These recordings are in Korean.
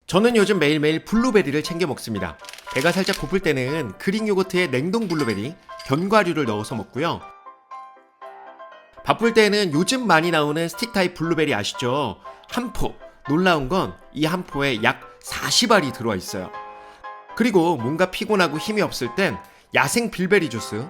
저는 요즘 매일매일 블루베리를 챙겨 먹습니다. 배가 살짝 고플 때는 그릭 요거트에 냉동 블루베리, 견과류를 넣어서 먹고요. 바쁠 때는 요즘 많이 나오는 스틱 타입 블루베리 아시죠? 한 포. 놀라운 건 이 한 포에 약 40알이 들어와 있어요. 그리고 뭔가 피곤하고 힘이 없을 땐 야생 빌베리 주스.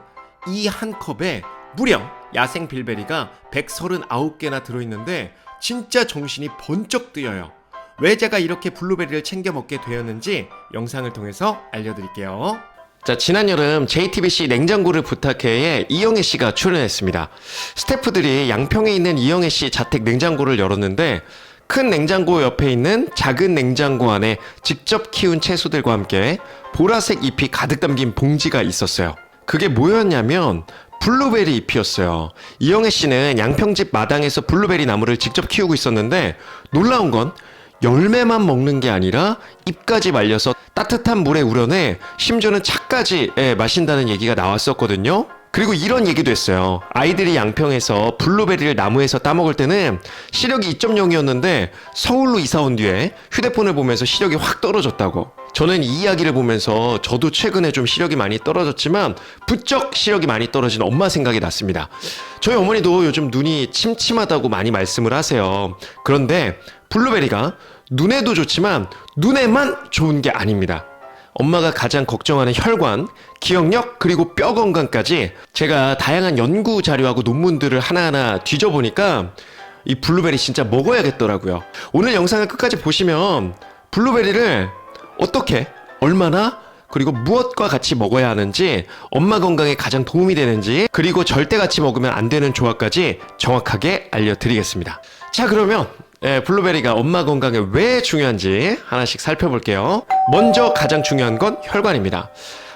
이 한 컵에 무려 야생 빌베리가 139개나 들어있는데 진짜 정신이 번쩍 뜨여요. 왜 제가 이렇게 블루베리를 챙겨 먹게 되었는지 영상을 통해서 알려드릴게요. 자, 지난 여름 JTBC 냉장고를 부탁해에 이영애 씨가 출연했습니다. 스태프들이 양평에 있는 이영애 씨 자택 냉장고를 열었는데 큰 냉장고 옆에 있는 작은 냉장고 안에 직접 키운 채소들과 함께 보라색 잎이 가득 담긴 봉지가 있었어요. 그게 뭐였냐면 블루베리 잎이었어요. 이영애 씨는 양평집 마당에서 블루베리 나무를 직접 키우고 있었는데 놀라운 건 열매만 먹는 게 아니라 잎까지 말려서 따뜻한 물에 우려내 심지어는 차까지 마신다는 얘기가 나왔었거든요. 그리고 이런 얘기도 했어요. 아이들이 양평에서 블루베리를 나무에서 따먹을 때는 시력이 2.0이었는데 서울로 이사 온 뒤에 휴대폰을 보면서 시력이 확 떨어졌다고. 저는 이 이야기를 보면서 저도 최근에 좀 시력이 많이 떨어졌지만 부쩍 시력이 많이 떨어진 엄마 생각이 났습니다. 저희 어머니도 요즘 눈이 침침하다고 많이 말씀을 하세요. 그런데 블루베리가 눈에도 좋지만 눈에만 좋은 게 아닙니다. 엄마가 가장 걱정하는 혈관, 기억력, 그리고 뼈 건강까지 제가 다양한 연구 자료하고 논문들을 하나하나 뒤져보니까 이 블루베리 진짜 먹어야겠더라고요. 오늘 영상을 끝까지 보시면 블루베리를 어떻게, 얼마나, 그리고 무엇과 같이 먹어야 하는지, 엄마 건강에 가장 도움이 되는지, 그리고 절대 같이 먹으면 안 되는 조합까지 정확하게 알려드리겠습니다. 자, 그러면 블루베리가 엄마 건강에 왜 중요한지 하나씩 살펴볼게요. 먼저 가장 중요한 건 혈관입니다.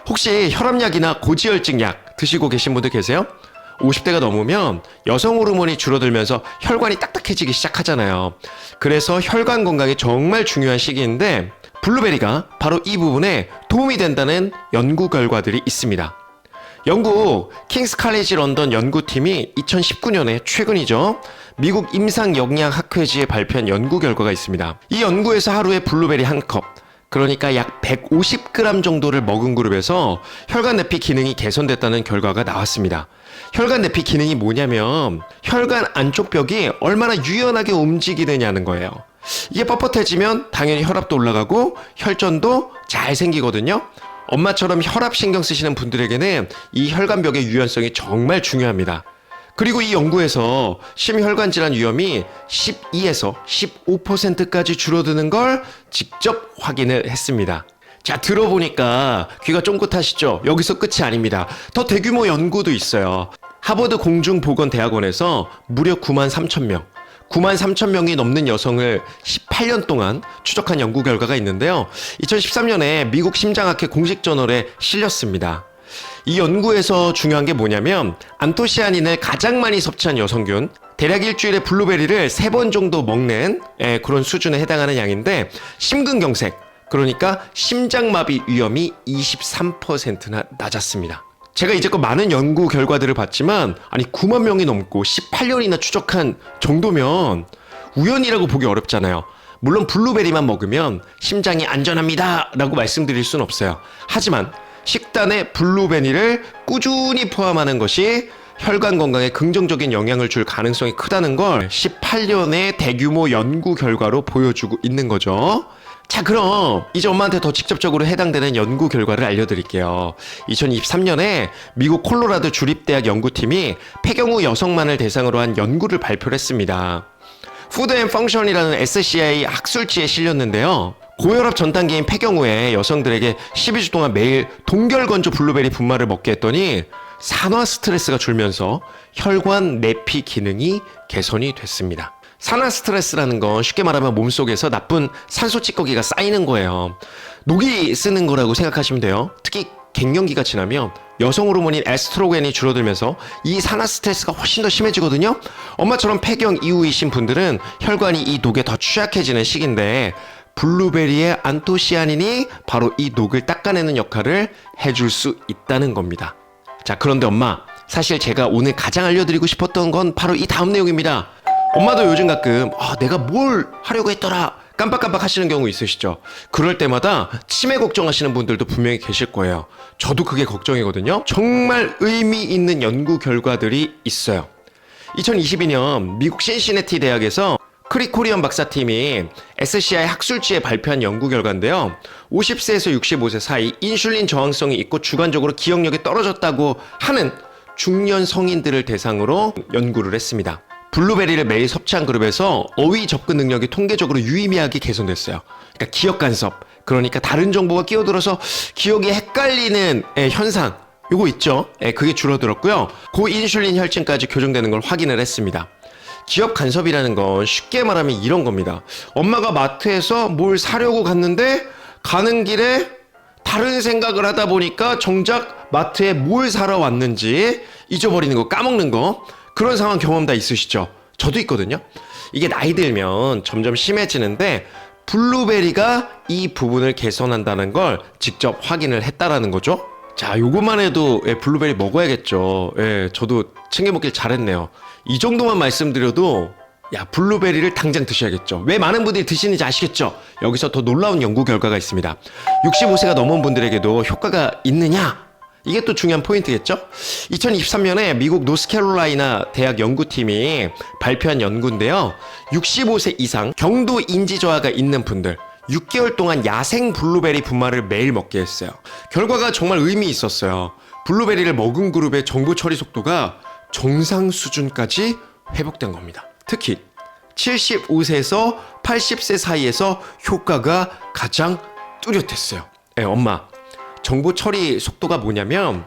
혹시 혈압약이나 고지혈증 약 드시고 계신 분들 계세요? 50대가 넘으면 여성 호르몬이 줄어들면서 혈관이 딱딱해지기 시작하잖아요. 그래서 혈관 건강이 정말 중요한 시기인데 블루베리가 바로 이 부분에 도움이 된다는 연구 결과들이 있습니다. 영국 킹스 칼리지 런던 연구팀이 2019년에 최근이죠. 미국 임상영양학회지에 발표한 연구 결과가 있습니다. 이 연구에서 하루에 블루베리 한 컵, 그러니까 약 150g 정도를 먹은 그룹에서 혈관 내피 기능이 개선됐다는 결과가 나왔습니다. 혈관 내피 기능이 뭐냐면 혈관 안쪽 벽이 얼마나 유연하게 움직이느냐는 거예요. 이게 뻣뻣해지면 당연히 혈압도 올라가고 혈전도 잘 생기거든요. 엄마처럼 혈압 신경 쓰시는 분들에게는 이 혈관벽의 유연성이 정말 중요합니다. 그리고 이 연구에서 심혈관 질환 위험이 12에서 15%까지 줄어드는 걸 직접 확인을 했습니다. 자, 들어보니까 귀가 쫑긋하시죠? 여기서 끝이 아닙니다. 더 대규모 연구도 있어요. 하버드 공중보건대학원에서 무려 93,000명, 93,000명이 넘는 여성을 18년 동안 추적한 연구 결과가 있는데요. 2013년에 미국 심장학회 공식 저널에 실렸습니다. 이 연구에서 중요한 게 뭐냐면 안토시아닌을 가장 많이 섭취한 여성균, 대략 일주일에 블루베리를 3번 정도 먹는 그런 수준에 해당하는 양인데 심근경색, 그러니까 심장마비 위험이 23%나 낮았습니다. 제가 이제껏 많은 연구 결과들을 봤지만 아니 9만 명이 넘고 18년이나 추적한 정도면 우연이라고 보기 어렵잖아요. 물론 블루베리만 먹으면 심장이 안전합니다 라고 말씀드릴 순 없어요. 하지만 식단에 블루베리를 꾸준히 포함하는 것이 혈관 건강에 긍정적인 영향을 줄 가능성이 크다는 걸 18년의 대규모 연구 결과로 보여주고 있는 거죠. 자, 그럼 이제 엄마한테 더 직접적으로 해당되는 연구 결과를 알려드릴게요. 2023년에 미국 콜로라도 주립대학 연구팀이 폐경후 여성만을 대상으로 한 연구를 발표를 했습니다. 푸드 앤 펑션이라는 SCI 학술지에 실렸는데요. 고혈압 전 단계인 폐경후에 여성들에게 12주 동안 매일 동결건조 블루베리 분말을 먹게 했더니 산화 스트레스가 줄면서 혈관 내피 기능이 개선이 됐습니다. 산화 스트레스라는 건 쉽게 말하면 몸속에서 나쁜 산소 찌꺼기가 쌓이는 거예요. 녹이 쓰는 거라고 생각하시면 돼요. 특히 갱년기가 지나면 여성 호르몬인 에스트로겐이 줄어들면서 이 산화 스트레스가 훨씬 더 심해지거든요. 엄마처럼 폐경 이후이신 분들은 혈관이 이 녹에 더 취약해지는 시기인데 블루베리의 안토시아닌이 바로 이 녹을 닦아내는 역할을 해줄 수 있다는 겁니다. 자, 그런데 엄마, 사실 제가 오늘 가장 알려드리고 싶었던 건 바로 이 다음 내용입니다. 엄마도 요즘 가끔 내가 뭘 하려고 했더라 깜빡깜빡 하시는 경우 있으시죠? 그럴 때마다 치매 걱정하시는 분들도 분명히 계실 거예요. 저도 그게 걱정이거든요. 정말 의미 있는 연구 결과들이 있어요. 2022년 미국 신시내티 대학에서 크리코리언 박사팀이 SCI 학술지에 발표한 연구 결과인데요. 50세에서 65세 사이 인슐린 저항성이 있고 주관적으로 기억력이 떨어졌다고 하는 중년 성인들을 대상으로 연구를 했습니다. 블루베리를 매일 섭취한 그룹에서 어휘 접근 능력이 통계적으로 유의미하게 개선됐어요. 그러니까 기억 간섭, 그러니까 다른 정보가 끼어들어서 기억이 헷갈리는 현상, 요거 있죠? 그게 줄어들었고요. 고인슐린 혈증까지 교정되는 걸 확인을 했습니다. 기억 간섭이라는 건 쉽게 말하면 이런 겁니다. 엄마가 마트에서 뭘 사려고 갔는데 가는 길에 다른 생각을 하다 보니까 정작 마트에 뭘 사러 왔는지 잊어버리는 거, 까먹는 거, 그런 상황 경험 다 있으시죠? 저도 있거든요. 이게 나이 들면 점점 심해지는데 블루베리가 이 부분을 개선한다는 걸 직접 확인을 했다라는 거죠. 자, 요것만 해도 블루베리 먹어야겠죠. 저도 챙겨 먹길 잘했네요. 이 정도만 말씀드려도 블루베리를 당장 드셔야겠죠. 왜 많은 분들이 드시는지 아시겠죠? 여기서 더 놀라운 연구 결과가 있습니다. 65세가 넘은 분들에게도 효과가 있느냐? 이게 또 중요한 포인트겠죠? 2023년에 미국 노스캐롤라이나 대학 연구팀이 발표한 연구인데요. 65세 이상 경도 인지 저하가 있는 분들 6개월 동안 야생 블루베리 분말을 매일 먹게 했어요. 결과가 정말 의미 있었어요. 블루베리를 먹은 그룹의 정보 처리 속도가 정상 수준까지 회복된 겁니다. 특히 75세에서 80세 사이에서 효과가 가장 뚜렷했어요. 엄마, 정보 처리 속도가 뭐냐면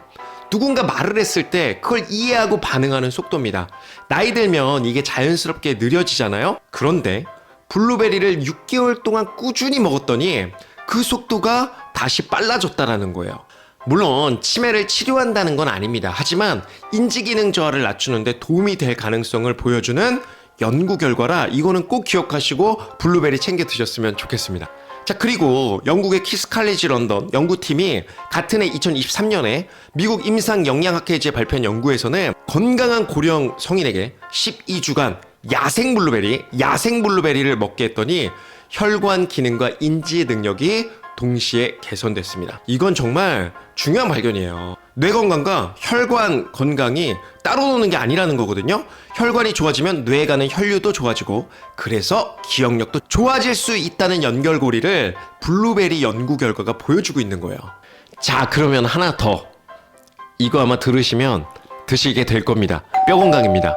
누군가 말을 했을 때 그걸 이해하고 반응하는 속도입니다. 나이 들면 이게 자연스럽게 느려지잖아요. 그런데 블루베리를 6개월 동안 꾸준히 먹었더니 그 속도가 다시 빨라졌다라는 거예요. 물론 치매를 치료한다는 건 아닙니다. 하지만 인지기능 저하를 낮추는데 도움이 될 가능성을 보여주는 연구 결과라 이거는 꼭 기억하시고 블루베리 챙겨 드셨으면 좋겠습니다. 자, 그리고 영국의 키스 칼리지 런던 연구팀이 같은 해 2023년에 미국 임상영양학회지에 발표한 연구에서는 건강한 고령 성인에게 12주간 야생 블루베리를 먹게 했더니 혈관 기능과 인지 능력이 동시에 개선됐습니다. 이건 정말 중요한 발견이에요. 뇌 건강과 혈관 건강이 따로 노는 게 아니라는 거거든요. 혈관이 좋아지면 뇌에 가는 혈류도 좋아지고 그래서 기억력도 좋아질 수 있다는 연결고리를 블루베리 연구 결과가 보여주고 있는 거예요. 자, 그러면 하나 더. 이거 아마 들으시면 드시게 될 겁니다. 뼈 건강입니다.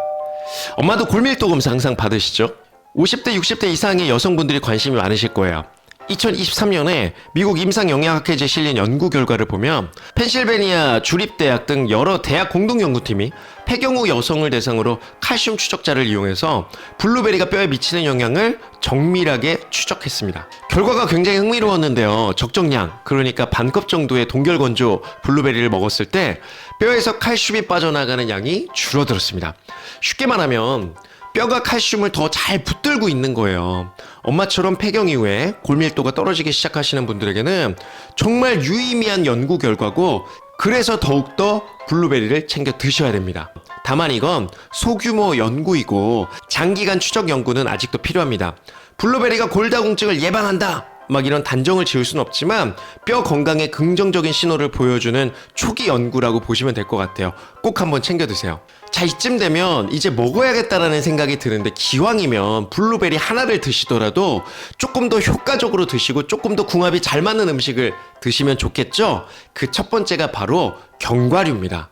엄마도 골밀도 검사 항상 받으시죠? 50대, 60대 이상의 여성분들이 관심이 많으실 거예요. 2023년에 미국 임상영양학회지에 실린 연구 결과를 보면 펜실베니아 주립대학 등 여러 대학 공동연구팀이 폐경후 여성을 대상으로 칼슘 추적자를 이용해서 블루베리가 뼈에 미치는 영향을 정밀하게 추적했습니다. 결과가 굉장히 흥미로웠는데요. 적정량, 그러니까 반컵 정도의 동결건조 블루베리를 먹었을 때 뼈에서 칼슘이 빠져나가는 양이 줄어들었습니다. 쉽게 말하면 뼈가 칼슘을 더 잘 붙들고 있는 거예요. 엄마처럼 폐경 이후에 골밀도가 떨어지기 시작하시는 분들에게는 정말 유의미한 연구 결과고 그래서 더욱더 블루베리를 챙겨 드셔야 됩니다. 다만 이건 소규모 연구이고 장기간 추적 연구는 아직도 필요합니다. 블루베리가 골다공증을 예방한다! 막 이런 단정을 지을 수는 없지만 뼈 건강에 긍정적인 신호를 보여주는 초기 연구라고 보시면 될 것 같아요. 꼭 한번 챙겨 드세요. 자, 이쯤 되면 이제 먹어야겠다라는 생각이 드는데 기왕이면 블루베리 하나를 드시더라도 조금 더 효과적으로 드시고 조금 더 궁합이 잘 맞는 음식을 드시면 좋겠죠? 그 첫 번째가 바로 견과류입니다.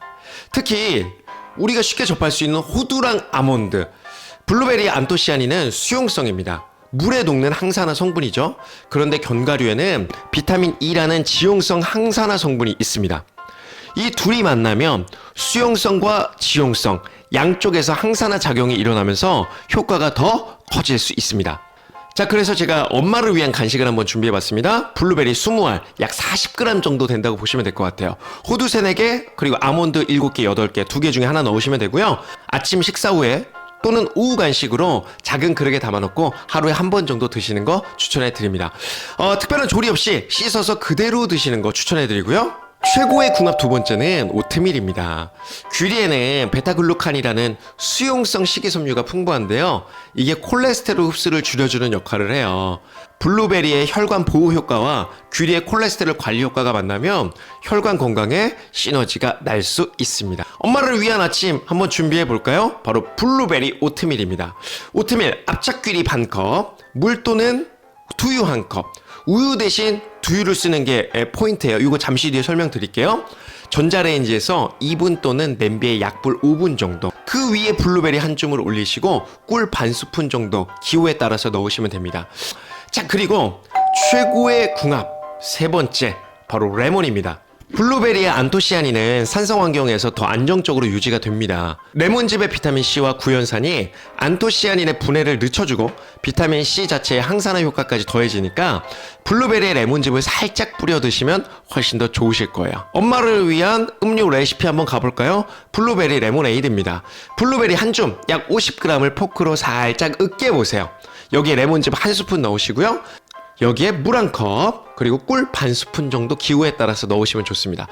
특히 우리가 쉽게 접할 수 있는 호두랑 아몬드, 블루베리 안토시아닌은 수용성입니다. 물에 녹는 항산화 성분이죠. 그런데 견과류에는 비타민 E라는 지용성 항산화 성분이 있습니다. 이 둘이 만나면 수용성과 지용성 양쪽에서 항산화 작용이 일어나면서 효과가 더 커질 수 있습니다. 자, 그래서 제가 엄마를 위한 간식을 한번 준비해봤습니다. 블루베리 20알, 약 40g 정도 된다고 보시면 될 것 같아요. 호두 3, 4개, 그리고 아몬드 7개, 8개, 2개 중에 하나 넣으시면 되고요. 아침 식사 후에 또는 오후 간식으로 작은 그릇에 담아놓고 하루에 한 번 정도 드시는 거 추천해 드립니다. 특별한 조리 없이 씻어서 그대로 드시는 거 추천해 드리고요. 최고의 궁합 두 번째는 오트밀입니다. 귀리에는 베타글루칸이라는 수용성 식이섬유가 풍부한데요. 이게 콜레스테롤 흡수를 줄여주는 역할을 해요. 블루베리의 혈관 보호 효과와 귀리의 콜레스테롤 관리 효과가 만나면 혈관 건강에 시너지가 날 수 있습니다. 엄마를 위한 아침 한번 준비해 볼까요? 바로 블루베리 오트밀입니다. 오트밀 압착귀리 반컵, 물 또는 두유 한 컵, 우유 대신 두유를 쓰는 게 포인트예요. 이거 잠시 뒤에 설명드릴게요. 전자레인지에서 2분 또는 냄비에 약불 5분 정도, 그 위에 블루베리 한 줌을 올리시고 꿀 반 스푼 정도 기호에 따라서 넣으시면 됩니다. 자, 그리고 최고의 궁합 세 번째, 바로 레몬입니다. 블루베리의 안토시아닌은 산성 환경에서 더 안정적으로 유지가 됩니다. 레몬즙의 비타민C와 구연산이 안토시아닌의 분해를 늦춰주고 비타민C 자체의 항산화 효과까지 더해지니까 블루베리의 레몬즙을 살짝 뿌려 드시면 훨씬 더 좋으실 거예요. 엄마를 위한 음료 레시피 한번 가볼까요? 블루베리 레모네이드입니다. 블루베리 한 줌 약 50g을 포크로 살짝 으깨보세요. 여기에 레몬즙 한 스푼 넣으시고요. 여기에 물 한 컵, 그리고 꿀 반 스푼 정도 기호에 따라서 넣으시면 좋습니다.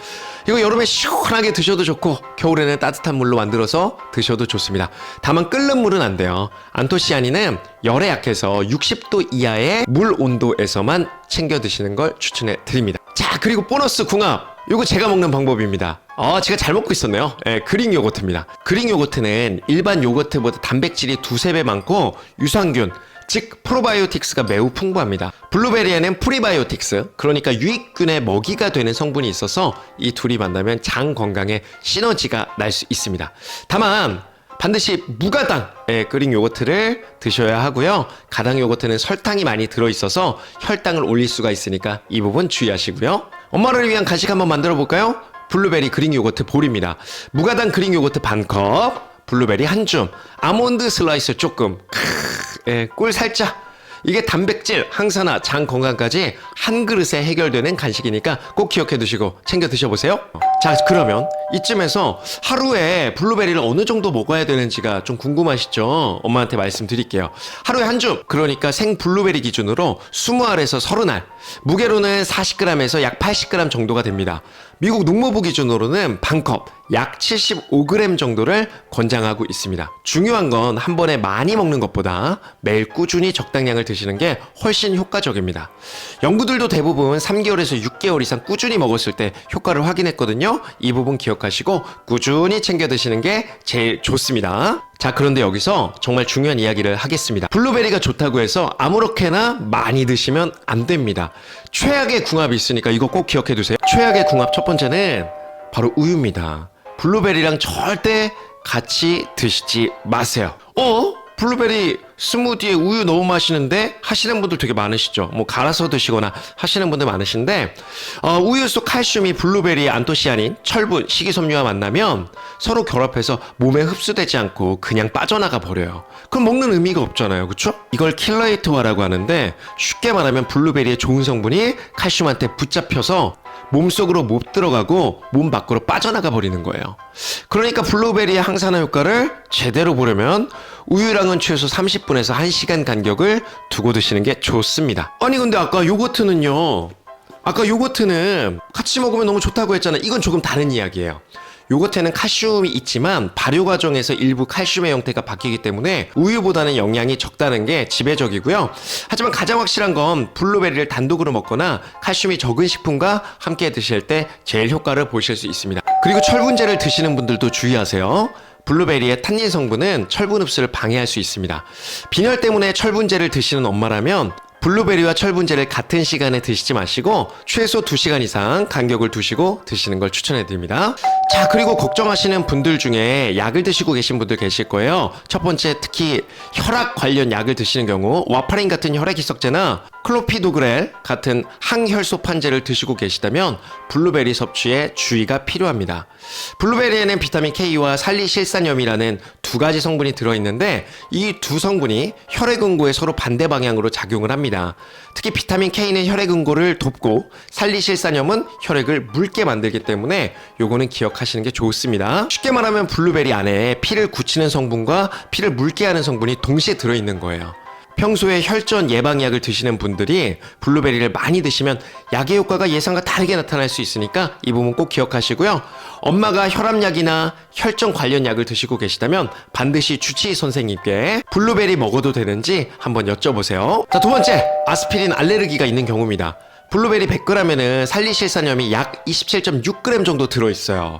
이거 여름에 시원하게 드셔도 좋고 겨울에는 따뜻한 물로 만들어서 드셔도 좋습니다. 다만 끓는 물은 안 돼요. 안토시아닌은 열에 약해서 60도 이하의 물 온도에서만 챙겨 드시는 걸 추천해 드립니다. 자, 그리고 보너스 궁합, 이거 제가 먹는 방법입니다. 제가 잘 먹고 있었네요. 그릭 요거트입니다. 그릭 요거트는 일반 요거트보다 단백질이 두세 배 많고 유산균, 즉 프로바이오틱스가 매우 풍부합니다. 블루베리에는 프리바이오틱스, 그러니까 유익균의 먹이가 되는 성분이 있어서 이 둘이 만나면 장 건강에 시너지가 날 수 있습니다. 다만 반드시 무가당 끓인 요거트를 드셔야 하고요. 가당 요거트는 설탕이 많이 들어있어서 혈당을 올릴 수가 있으니까 이 부분 주의하시고요. 엄마를 위한 간식 한번 만들어 볼까요? 블루베리 그릭 요거트 볼입니다. 무가당 그릭 요거트 반컵, 블루베리 한 줌, 아몬드 슬라이스 조금, 꿀 살짝. 이게 단백질, 항산화, 장 건강까지 한 그릇에 해결되는 간식이니까 꼭 기억해 두시고 챙겨 드셔보세요. 자, 그러면 이쯤에서 하루에 블루베리를 어느 정도 먹어야 되는지가 좀 궁금하시죠? 엄마한테 말씀드릴게요. 하루에 한 줌, 그러니까 생 블루베리 기준으로 20알에서 30알, 무게로는 40g에서 약 80g 정도가 됩니다. 미국 농무부 기준으로는 반컵, 약 75g 정도를 권장하고 있습니다. 중요한 건 한 번에 많이 먹는 것보다 매일 꾸준히 적당량을 드시는 게 훨씬 효과적입니다. 연구들도 대부분 3개월에서 6개월 이상 꾸준히 먹었을 때 효과를 확인했거든요. 이 부분 기억하시고 꾸준히 챙겨 드시는 게 제일 좋습니다. 자, 그런데 여기서 정말 중요한 이야기를 하겠습니다. 블루베리가 좋다고 해서 아무렇게나 많이 드시면 안 됩니다. 최악의 궁합이 있으니까 이거 꼭 기억해 두세요. 최악의 궁합 첫 번째는 바로 우유입니다. 블루베리랑 절대 같이 드시지 마세요. 블루베리 스무디에 우유 너무 마시는데 하시는 분들 되게 많으시죠. 뭐 갈아서 드시거나 하시는 분들 많으신데, 우유 속 칼슘이 블루베리의 안토시아닌, 철분, 식이섬유와 만나면 서로 결합해서 몸에 흡수되지 않고 그냥 빠져나가 버려요. 그럼 먹는 의미가 없잖아요, 그쵸? 이걸 킬레이터화라고 하는데, 쉽게 말하면 블루베리의 좋은 성분이 칼슘한테 붙잡혀서 몸속으로 못 들어가고 몸 밖으로 빠져나가 버리는 거예요. 그러니까 블루베리의 항산화 효과를 제대로 보려면 우유랑은 최소 30분에서 1시간 간격을 두고 드시는 게 좋습니다. 아니 근데 아까 요거트는요, 아까 요거트는 같이 먹으면 너무 좋다고 했잖아요. 이건 조금 다른 이야기예요. 요거트에는 칼슘이 있지만 발효 과정에서 일부 칼슘의 형태가 바뀌기 때문에 우유보다는 영양이 적다는 게 지배적이고요. 하지만 가장 확실한 건 블루베리를 단독으로 먹거나 칼슘이 적은 식품과 함께 드실 때 제일 효과를 보실 수 있습니다. 그리고 철분제를 드시는 분들도 주의하세요. 블루베리의 탄닌 성분은 철분 흡수를 방해할 수 있습니다. 빈혈 때문에 철분제를 드시는 엄마라면 블루베리와 철분제를 같은 시간에 드시지 마시고 최소 2시간 이상 간격을 두시고 드시는 걸 추천해 드립니다. 자, 그리고 걱정하시는 분들 중에 약을 드시고 계신 분들 계실 거예요. 첫 번째, 특히 혈압 관련 약을 드시는 경우 와파린 같은 혈액 희석제나 클로피도그렐 같은 항혈소판제를 드시고 계시다면 블루베리 섭취에 주의가 필요합니다. 블루베리에는 비타민 K와 살리실산염이라는 두 가지 성분이 들어있는데 이 두 성분이 혈액 응고에 서로 반대 방향으로 작용을 합니다. 특히 비타민 K는 혈액 응고를 돕고 살리실산염은 혈액을 묽게 만들기 때문에 요거는 기억하시는 게 좋습니다. 쉽게 말하면 블루베리 안에 피를 굳히는 성분과 피를 묽게 하는 성분이 동시에 들어있는 거예요. 평소에 혈전 예방약을 드시는 분들이 블루베리를 많이 드시면 약의 효과가 예상과 다르게 나타날 수 있으니까 이 부분 꼭 기억하시고요. 엄마가 혈압약이나 혈전 관련 약을 드시고 계시다면 반드시 주치의 선생님께 블루베리 먹어도 되는지 한번 여쭤보세요. 자, 두 번째, 아스피린 알레르기가 있는 경우입니다. 블루베리 100g에는 살리실산염이 약 27.6g 정도 들어있어요.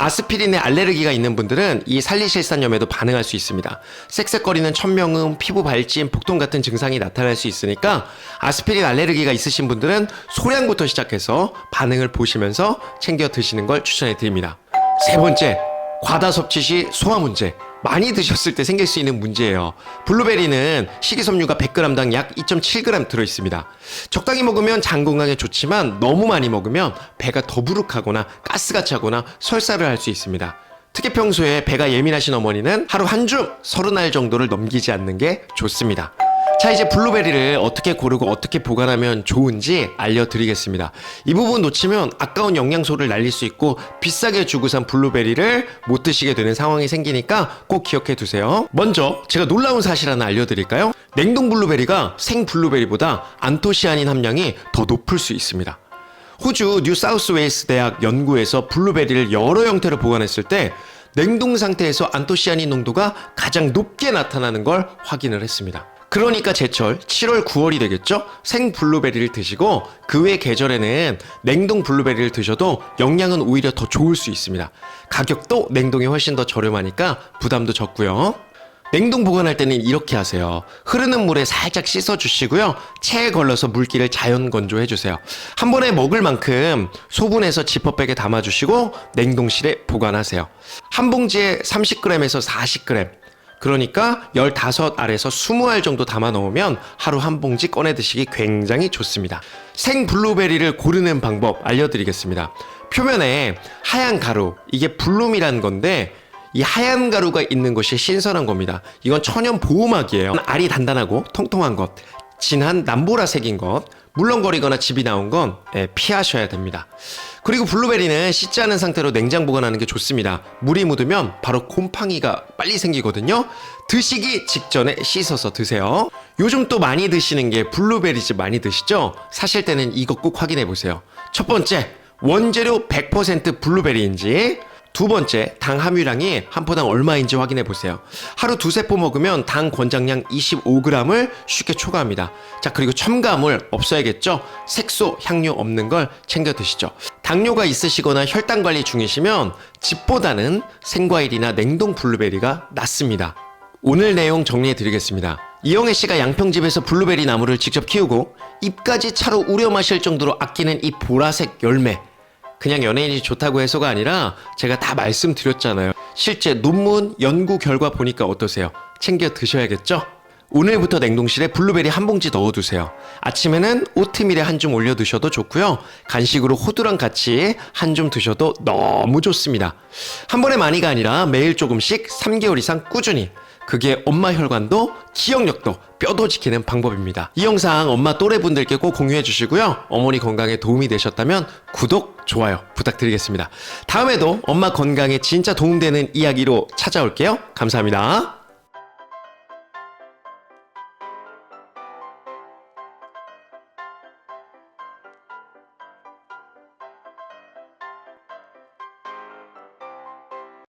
아스피린에 알레르기가 있는 분들은 이 살리실산염에도 반응할 수 있습니다. 쌕쌕거리는 천명음, 피부 발진, 복통 같은 증상이 나타날 수 있으니까 아스피린 알레르기가 있으신 분들은 소량부터 시작해서 반응을 보시면서 챙겨 드시는 걸 추천해 드립니다. 세 번째, 과다 섭취 시 소화 문제. 많이 드셨을 때 생길 수 있는 문제예요. 블루베리는 식이섬유가 100g당 약 2.7g 들어있습니다. 적당히 먹으면 장 건강에 좋지만 너무 많이 먹으면 배가 더부룩하거나 가스가 차거나 설사를 할 수 있습니다. 특히 평소에 배가 예민하신 어머니는 하루 한 줌 30알 정도를 넘기지 않는 게 좋습니다. 자, 이제 블루베리를 어떻게 고르고 어떻게 보관하면 좋은지 알려드리겠습니다. 이 부분 놓치면 아까운 영양소를 날릴 수 있고 비싸게 주고 산 블루베리를 못 드시게 되는 상황이 생기니까 꼭 기억해 두세요. 먼저 제가 놀라운 사실 하나 알려드릴까요? 냉동 블루베리가 생 블루베리보다 안토시아닌 함량이 더 높을 수 있습니다. 호주 뉴사우스웨일스 대학 연구에서 블루베리를 여러 형태로 보관했을 때 냉동 상태에서 안토시아닌 농도가 가장 높게 나타나는 걸 확인을 했습니다. 그러니까 제철 7월 9월이 되겠죠? 생 블루베리를 드시고 그 외 계절에는 냉동 블루베리를 드셔도 영양은 오히려 더 좋을 수 있습니다. 가격도 냉동이 훨씬 더 저렴하니까 부담도 적고요. 냉동 보관할 때는 이렇게 하세요. 흐르는 물에 살짝 씻어 주시고요. 체에 걸러서 물기를 자연 건조해 주세요. 한 번에 먹을 만큼 소분해서 지퍼백에 담아 주시고 냉동실에 보관하세요. 한 봉지에 30g에서 40g, 그러니까 15알에서 20알 정도 담아 넣으면 하루 한 봉지 꺼내 드시기 굉장히 좋습니다. 생 블루베리를 고르는 방법 알려드리겠습니다. 표면에 하얀 가루, 이게 블룸이라는 건데 이 하얀 가루가 있는 것이 신선한 겁니다. 이건 천연 보호막이에요. 알이 단단하고 통통한 것, 진한 남보라색인 것, 물렁거리거나 즙이 나온 건 피하셔야 됩니다. 그리고 블루베리는 씻지 않은 상태로 냉장 보관하는 게 좋습니다. 물이 묻으면 바로 곰팡이가 빨리 생기거든요. 드시기 직전에 씻어서 드세요. 요즘 또 많이 드시는 게 블루베리즙 많이 드시죠? 사실 때는 이거 꼭 확인해 보세요. 첫 번째, 원재료 100% 블루베리인지. 두 번째, 당 함유량이 한 포당 얼마인지 확인해 보세요. 하루 두세 포 먹으면 당 권장량 25g을 쉽게 초과합니다. 자, 그리고 첨가물 없어야겠죠? 색소, 향료 없는 걸 챙겨 드시죠. 당뇨가 있으시거나 혈당 관리 중이시면 즙보다는 생과일이나 냉동 블루베리가 낫습니다. 오늘 내용 정리해 드리겠습니다. 이영애 씨가 양평집에서 블루베리 나무를 직접 키우고 잎까지 차로 우려 마실 정도로 아끼는 이 보라색 열매, 그냥 연예인이 좋다고 해서가 아니라 제가 다 말씀드렸잖아요. 실제 논문, 연구 결과 보니까 어떠세요? 챙겨 드셔야겠죠? 오늘부터 냉동실에 블루베리 한 봉지 넣어두세요. 아침에는 오트밀에 한 줌 올려 드셔도 좋고요. 간식으로 호두랑 같이 한 줌 드셔도 너무 좋습니다. 한 번에 많이가 아니라 매일 조금씩 3개월 이상 꾸준히. 그게 엄마 혈관도 기억력도 뼈도 지키는 방법입니다. 이 영상 엄마 또래분들께 꼭 공유해 주시고요. 어머니 건강에 도움이 되셨다면 구독, 좋아요 부탁드리겠습니다. 다음에도 엄마 건강에 진짜 도움되는 이야기로 찾아올게요. 감사합니다.